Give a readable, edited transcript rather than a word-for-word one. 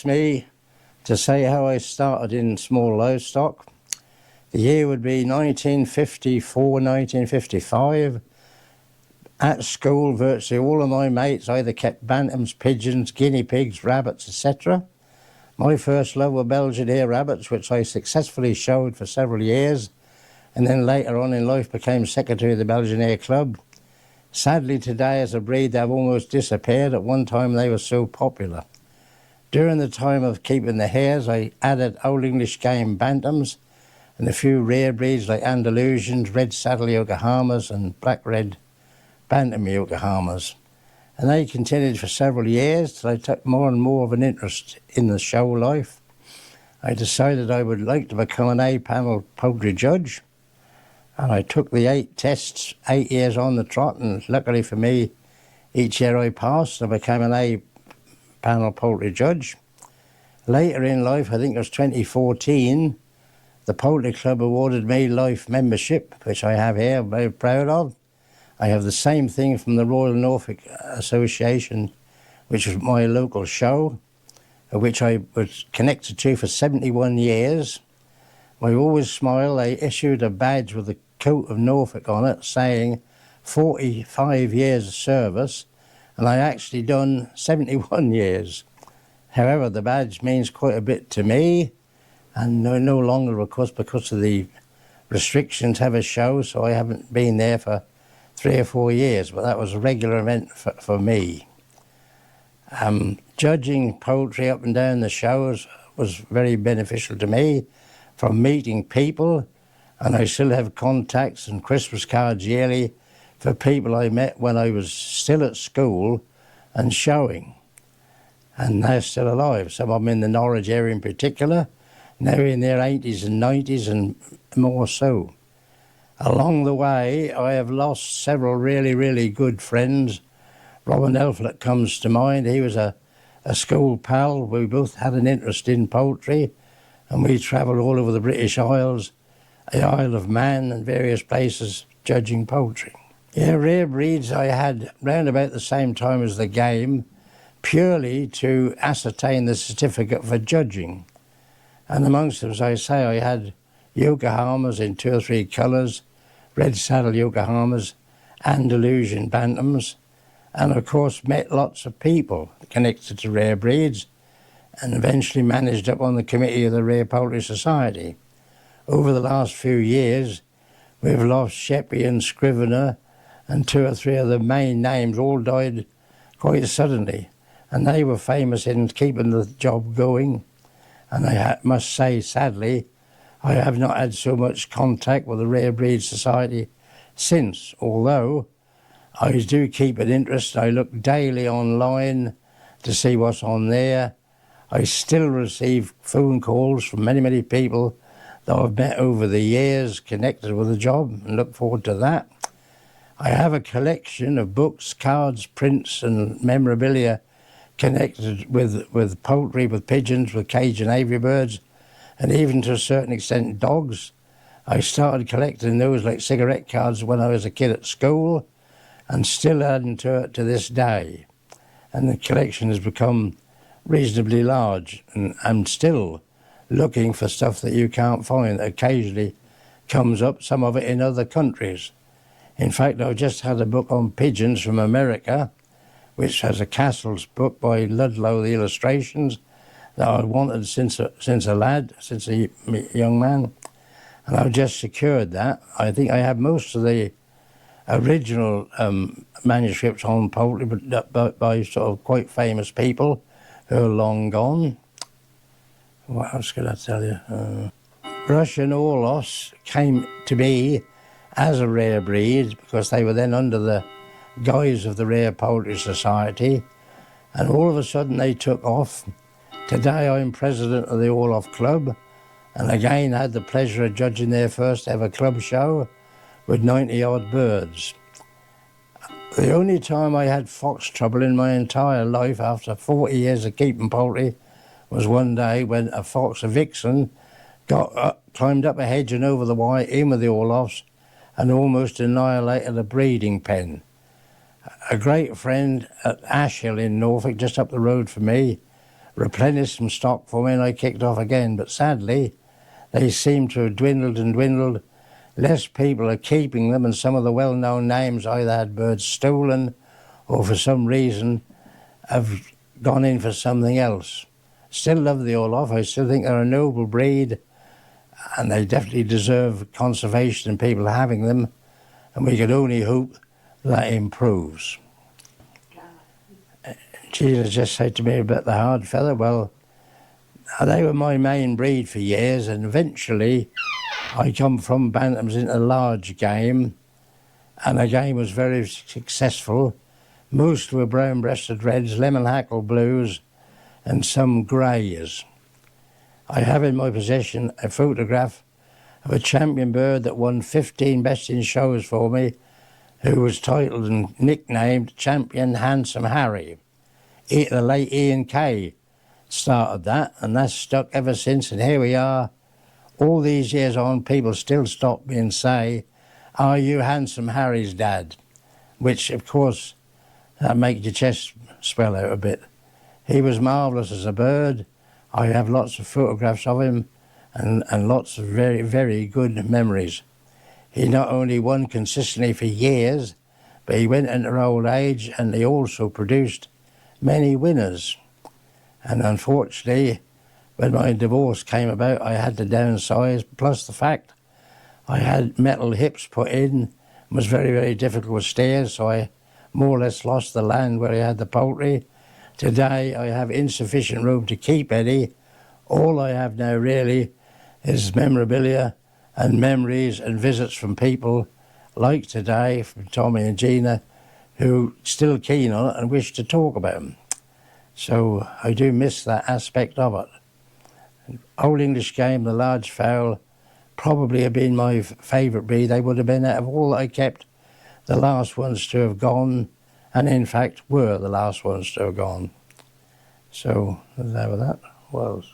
asked me to say how I started in small livestock, the year would be 1954, 1955. At school, virtually all of my mates either kept bantams, pigeons, guinea pigs, rabbits, etc. My first love were Belgian ear rabbits, which I successfully showed for several years, and then later on in life became secretary of the Belgian Ear Club. Sadly today, as a breed, they've almost disappeared. At one time they were so popular. During the time of keeping the hares, I added Old English game bantams and a few rare breeds like Andalusians, red saddle Yokohamas and black-red bantam Yokohamas. And they continued for several years till I took more and more of an interest in the show life. I decided I would like to become an A-panel poultry judge, and I took the 8 tests, 8 years on the trot, and luckily for me, each year I passed, I became an A-panel poultry judge. Later in life, I think it was 2014, the Poultry Club awarded me life membership, which I have here, I'm very proud of. I have the same thing from the Royal Norfolk Association, which was my local show, which I was connected to for 71 years. I always smile. They issued a badge with a coat of Norfolk on it saying 45 years of service, and I actually done 71 years. However, the badge means quite a bit to me, and no longer, of course, because of the restrictions, have a show, so I haven't been there for 3 or 4 years, but that was a regular event for me. Judging poultry up and down the shows was very beneficial to me, from meeting people, and I still have contacts and Christmas cards yearly for people I met when I was still at school and showing. And they're still alive. Some of them in the Norwich area in particular, now in their 80s and 90s and more so. Along the way, I have lost several really, really good friends. Robin Elflet comes to mind. He was a school pal. We both had an interest in poultry, and we travelled all over the British Isles, the Isle of Man and various places judging poultry. Yeah, rare breeds I had round about the same time as the game, purely to ascertain the certificate for judging. And amongst them, as I say, I had Yokohamas in 2 or 3 colours, red saddle Yokohamas, Andalusian bantams, and of course met lots of people connected to rare breeds, and eventually managed up on the committee of the Rare Poultry Society. Over the last few years, we've lost Sheppey and Scrivener, and 2 or 3 of the main names all died quite suddenly, and they were famous in keeping the job going. And I must say, sadly, I have not had so much contact with the Rare Breed Society since, although I do keep an interest. I look daily online to see what's on there. I still receive phone calls from many, many people that I've met over the years connected with the job, and look forward to that. I have a collection of books, cards, prints and memorabilia connected with poultry, with pigeons, with cage and aviary birds, and even to a certain extent dogs. I started collecting those like cigarette cards when I was a kid at school, and still adding to it to this day. And the collection has become reasonably large, and I'm still looking for stuff that you can't find that occasionally comes up, some of it in other countries. In fact, I've just had a book on pigeons from America, which has a Castle's book by Ludlow, the illustrations, that I wanted since a young man, and I've just secured that. I think I have most of the original manuscripts on poultry, but by sort of quite famous people who are long gone. What else could I tell you? Russian Orloffs came to be as a rare breed because they were then under the guise of the Rare Poultry Society, and all of a sudden they took off. Today I'm president of the Orloff Club, and again had the pleasure of judging their first ever club show with 90 odd birds. The only time I had fox trouble in my entire life after 40 years of keeping poultry was one day when a fox, a vixen, climbed up a hedge and over the wire in with the Orloffs and almost annihilated a breeding pen. A great friend at Ashhill in Norfolk, just up the road from me, replenished some stock for me and I kicked off again. But sadly, they seem to have dwindled and dwindled. Less people are keeping them, and some of the well-known names either had birds stolen or for some reason have gone in for something else. Still love the Orloff. I still think they're a noble breed and they definitely deserve conservation and people having them, and we could only hope that improves. Gina just said to me about the hard feather. Well, they were my main breed for years, and eventually I come from bantams into large game, and the game was very successful. Most were brown-breasted reds, lemon hackle blues, and some greys. I have in my possession a photograph of a champion bird that won 15 best in shows for me, who was titled and nicknamed Champion Handsome Harry. The late Ian Kay started that, and that's stuck ever since, and here we are. All these years on, people still stop me and say, "Are you Handsome Harry's dad?" Which, of course, that makes your chest swell out a bit. He was marvellous as a bird. I have lots of photographs of him and lots of very, very good memories. He not only won consistently for years, but he went into old age and he also produced many winners. And unfortunately, when my divorce came about, I had to downsize, plus the fact I had metal hips put in. It was very, very difficult with stairs, so I more or less lost the land where I had the poultry. Today I have insufficient room to keep any. All I have now really is memorabilia and memories and visits from people like today, from Tommy and Gina, who are still keen on it and wish to talk about them. So I do miss that aspect of it. Old English game, the large fowl, probably have been my favourite breed. They would have been, out of all that I kept, the last ones to have gone, and in fact were the last ones to have gone. So there that was.